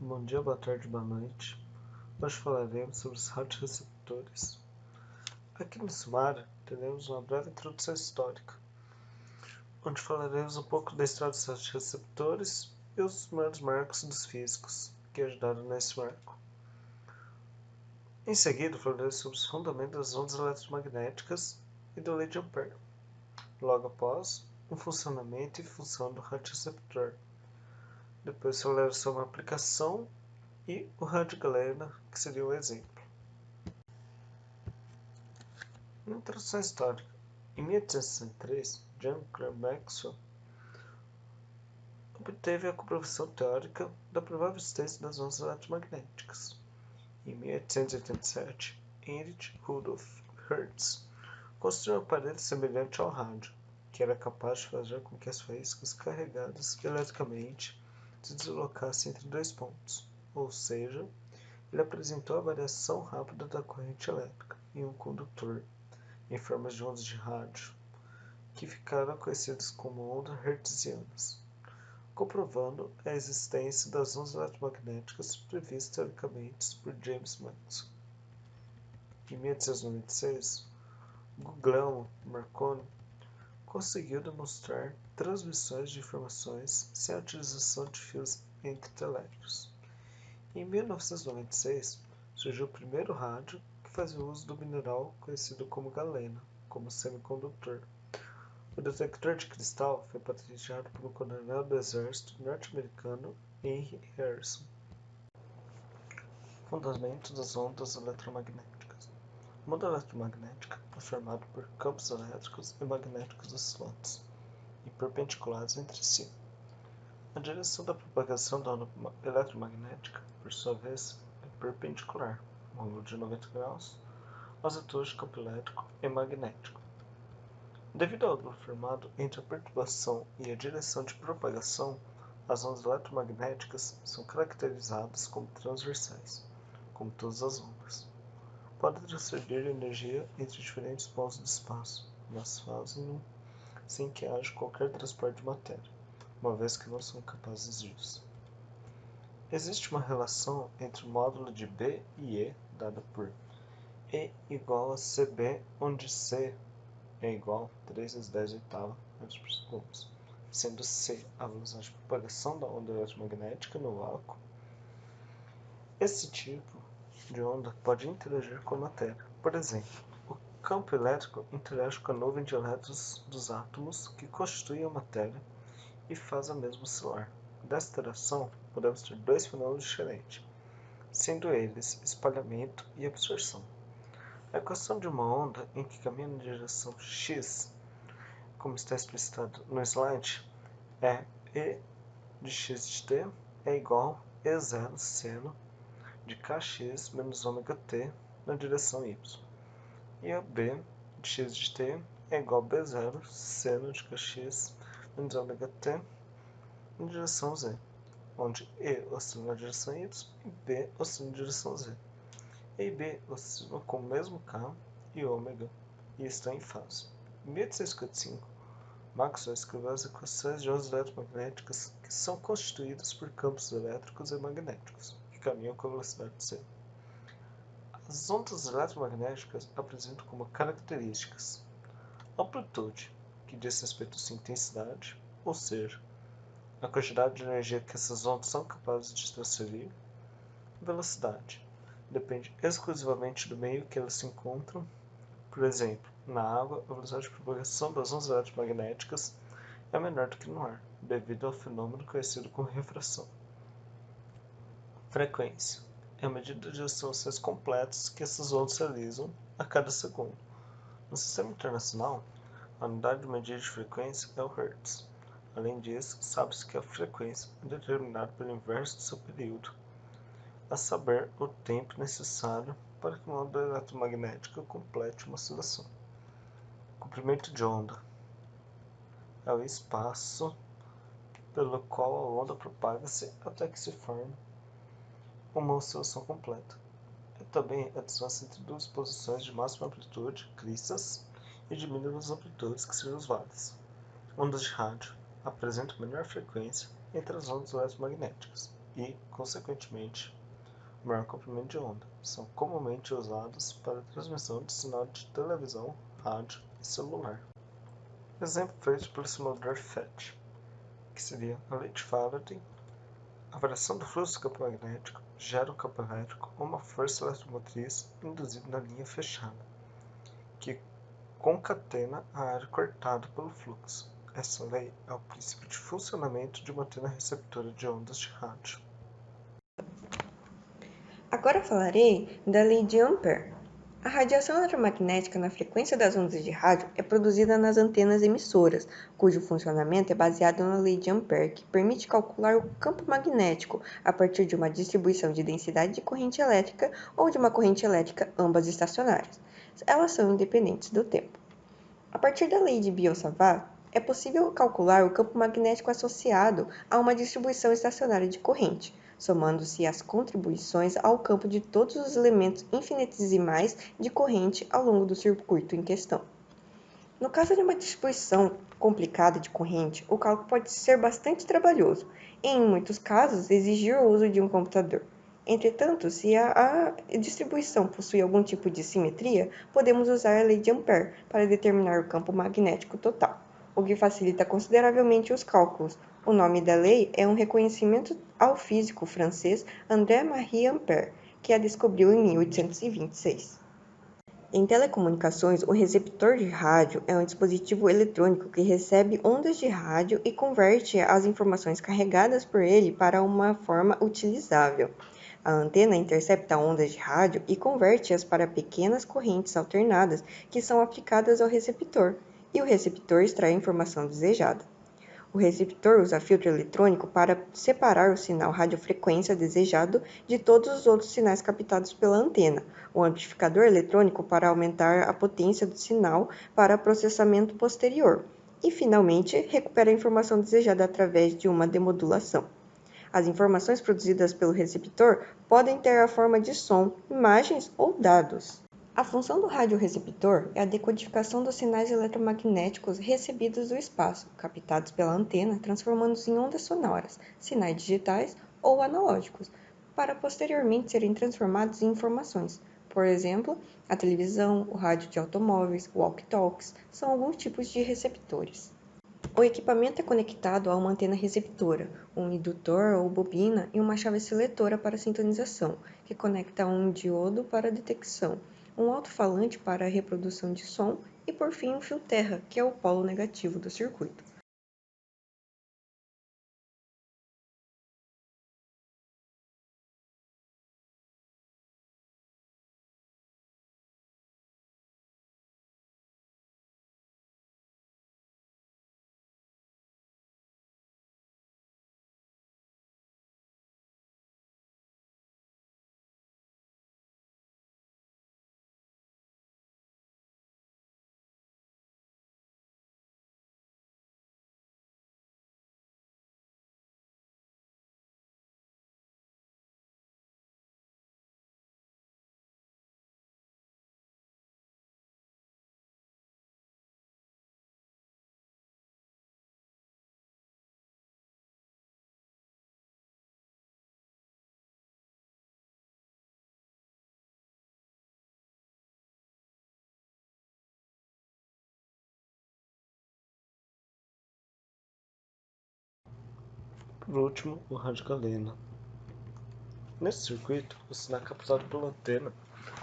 Bom dia, boa tarde, boa noite. Hoje falaremos sobre os radioreceptores. Aqui no sumário, teremos uma breve introdução histórica, onde falaremos um pouco da história dos radioreceptores e os primeiros marcos dos físicos que ajudaram nesse marco. Em seguida, falaremos sobre os fundamentos das ondas eletromagnéticas e da lei de Ampère. Logo após, o funcionamento e função do radioreceptor. Depois falaremos sobre a aplicação e o rádio galena, que seria o exemplo. Na introdução histórica, em 1863, John Graham Maxwell obteve a comprovação teórica da provável existência das ondas eletromagnéticas. Em 1887, Heinrich Rudolf Hertz construiu um aparelho semelhante ao rádio, que era capaz de fazer com que as faíscas carregadas eletricamente se deslocassem entre dois pontos, ou seja, ele apresentou a variação rápida da corrente elétrica em um condutor em forma de ondas de rádio, que ficaram conhecidas como ondas hertzianas, comprovando a existência das ondas eletromagnéticas previstas teoricamente por James Maxwell. Em 1896, Guglielmo Marconi conseguiu demonstrar transmissões de informações sem a utilização de fios entretelégricos. Em 1996, surgiu o primeiro rádio que fazia uso do mineral conhecido como galena como semicondutor. O detector de cristal foi patenteado por um coronel do exército norte-americano Henry Harrison. Fundamento das ondas eletromagnéticas. O mundo eletromagnético é formado por campos elétricos e magnéticos oscilantes e perpendiculares entre si. A direção da propagação da onda eletromagnética, por sua vez, é perpendicular, um ângulo de 90 graus, aos vetores de campo elétrico e magnético. Devido ao ângulo formado entre a perturbação e a direção de propagação, as ondas eletromagnéticas são caracterizadas como transversais, como todas as ondas. Podem transferir energia entre diferentes pontos do espaço, mas fazem-no sem que haja qualquer transporte de matéria, uma vez que não são capazes disso. Existe uma relação entre o módulo de B e E dada por E igual a CB, onde C é igual a 3 vezes 10 oitava metros por segundo, sendo C a velocidade de propagação da onda eletromagnética no vácuo. Esse tipo de onda pode interagir com a matéria. Por exemplo, o campo elétrico interage com a nuvem de elétrons dos átomos que constituem a matéria e faz a mesma oscilar. Dessa interação, podemos ter dois fenômenos diferentes, sendo eles espalhamento e absorção. A equação de uma onda em que caminha na direção x, como está explicitado no slide, é E de x de t é igual a E0 seno de kx menos ômega t na direção y. E a B de x de t é igual a B0 seno de kx menos ômega t na direção z, onde E oscila na direção y e B oscila na direção z. E e B oscilam com o mesmo K e ômega e estão em fase. Em 1855, Maxwell escreveu as equações de ondas eletromagnéticas que são constituídas por campos elétricos e magnéticos, que caminham com a velocidade c. As ondas eletromagnéticas apresentam como características amplitude, que diz respeito à sua intensidade, ou seja, a quantidade de energia que essas ondas são capazes de transferir. Velocidade depende exclusivamente do meio que elas se encontram. Por exemplo, na água, a velocidade de propagação das ondas eletromagnéticas é menor do que no ar, devido ao fenômeno conhecido como refração. Frequência é a medida de oscilações completas que essas ondas realizam a cada segundo. No sistema internacional, a unidade de medida de frequência é o Hertz. Além disso, sabe-se que a frequência é determinada pelo inverso do seu período, a saber, o tempo necessário para que uma onda eletromagnética complete uma oscilação. Comprimento de onda é o espaço pelo qual a onda propaga-se até que se forme uma oscilação completa. É também a distância entre duas posições de máxima amplitude, cristas, e de mínimas amplitudes, que seriam os vales. Ondas de rádio apresentam menor frequência entre as ondas eletromagnéticas e, consequentemente, maior comprimento de onda. São comumente usados para transmissão de sinal de televisão, rádio e celular. Exemplo feito pelo simulador FET, que seria a lei de Faraday. A variação do fluxo do campo magnético gera um campo elétrico ou uma força eletromotriz induzida na linha fechada, que concatena a área cortada pelo fluxo. Essa lei é o princípio de funcionamento de uma antena receptora de ondas de rádio. Agora falarei da lei de Ampère. A radiação eletromagnética na frequência das ondas de rádio é produzida nas antenas emissoras, cujo funcionamento é baseado na lei de Ampère, que permite calcular o campo magnético a partir de uma distribuição de densidade de corrente elétrica ou de uma corrente elétrica, ambas estacionárias. Elas são independentes do tempo. A partir da lei de Biot-Savart, é possível calcular o campo magnético associado a uma distribuição estacionária de corrente, somando-se as contribuições ao campo de todos os elementos infinitesimais de corrente ao longo do circuito em questão. No caso de uma distribuição complicada de corrente, o cálculo pode ser bastante trabalhoso e, em muitos casos, exigir o uso de um computador. Entretanto, se a distribuição possui algum tipo de simetria, podemos usar a lei de Ampère para determinar o campo magnético total, o que facilita consideravelmente os cálculos. O nome da lei é um reconhecimento ao físico francês André-Marie Ampère, que a descobriu em 1826. Em telecomunicações, o receptor de rádio é um dispositivo eletrônico que recebe ondas de rádio e converte as informações carregadas por ele para uma forma utilizável. A antena intercepta ondas de rádio e converte-as para pequenas correntes alternadas que são aplicadas ao receptor, e o receptor extrai a informação desejada. O receptor usa filtro eletrônico para separar o sinal radiofrequência desejado de todos os outros sinais captados pela antena, o amplificador eletrônico para aumentar a potência do sinal para processamento posterior, e, finalmente, recupera a informação desejada através de uma demodulação. As informações produzidas pelo receptor podem ter a forma de som, imagens ou dados. A função do radioreceptor é a decodificação dos sinais eletromagnéticos recebidos do espaço, captados pela antena, transformando-os em ondas sonoras, sinais digitais ou analógicos, para posteriormente serem transformados em informações. Por exemplo, a televisão, o rádio de automóveis, walkie-talkies são alguns tipos de receptores. O equipamento é conectado a uma antena receptora, um indutor ou bobina e uma chave seletora para sintonização, que conecta a um diodo para detecção, um alto-falante para a reprodução de som e, por fim, um fio terra, que é o polo negativo do circuito. Por último, o rádio galeno. Nesse circuito, o sinal é captado pela antena,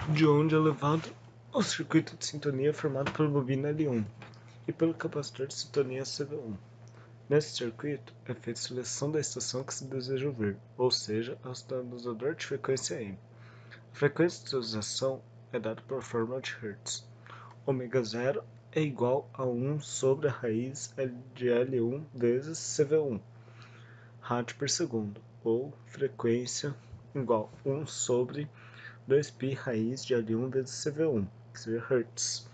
de onde é levado ao circuito de sintonia formado pela bobina L1 e pelo capacitor de sintonia CV1. Nesse circuito, é feita a seleção da estação que se deseja ouvir, ou seja, ao sintonizador de frequência M. A frequência de utilização é dada pela fórmula de Hertz. Ômega 0 é igual a 1 sobre a raiz de L1 vezes CV1, rádio por segundo, ou frequência igual a 1 sobre 2π raiz de L1 vezes CV1, que seria Hertz.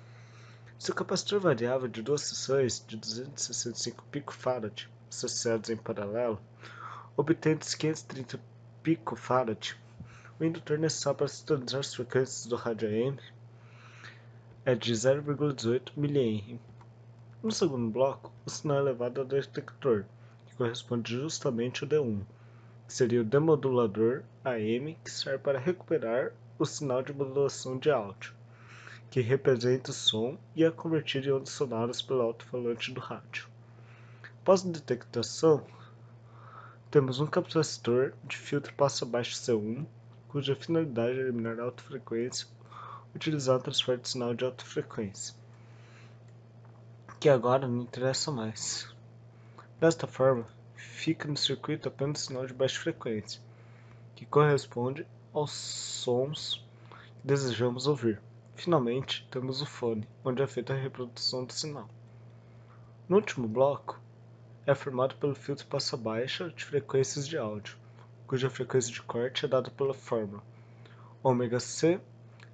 Se o capacitor variável de duas seções de 265 picofarad associados em paralelo obtém-se 530 picofarad, o indutor necessário para sintonizar as frequências do rádio AM é de 0,18 mH. No segundo bloco, o sinal é levado ao detector, que corresponde justamente ao D1, que seria o demodulador AM, que serve para recuperar o sinal de modulação de áudio, que representa o som e é convertido em ondas sonoras pelo alto-falante do rádio. Após a detectação, temos um capacitor de filtro passa-baixo C1, cuja finalidade é eliminar a alta frequência utilizando o transfer de sinal de alta frequência, que agora não interessa mais. Desta forma, fica no circuito apenas sinal de baixa frequência, que corresponde aos sons que desejamos ouvir. Finalmente, temos o fone, onde é feita a reprodução do sinal. No último bloco, é formado pelo filtro passa-baixa de frequências de áudio, cuja frequência de corte é dada pela fórmula ômega-c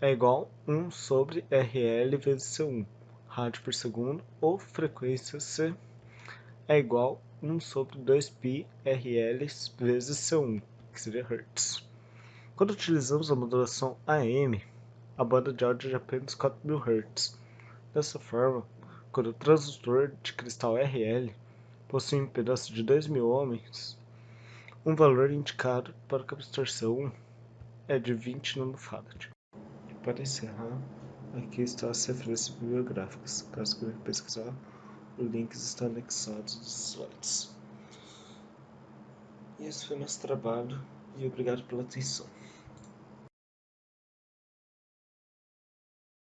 é igual a 1 sobre RL vezes C1, rádio por segundo, ou frequência C é igual a 1 sobre 2π RL vezes C1, que seria Hz. Quando utilizamos a modulação AM, a banda de áudio é de apenas 4.000 Hz. Dessa forma, quando o transdutor de cristal RL possui uma impedância de 2.000 ohms, um valor indicado para o capacitor C1 é de 20 nanofarad. Para encerrar, aqui estão as referências bibliográficas. Caso queira pesquisar, os links estão anexados nos slides. E esse foi nosso trabalho e obrigado pela atenção.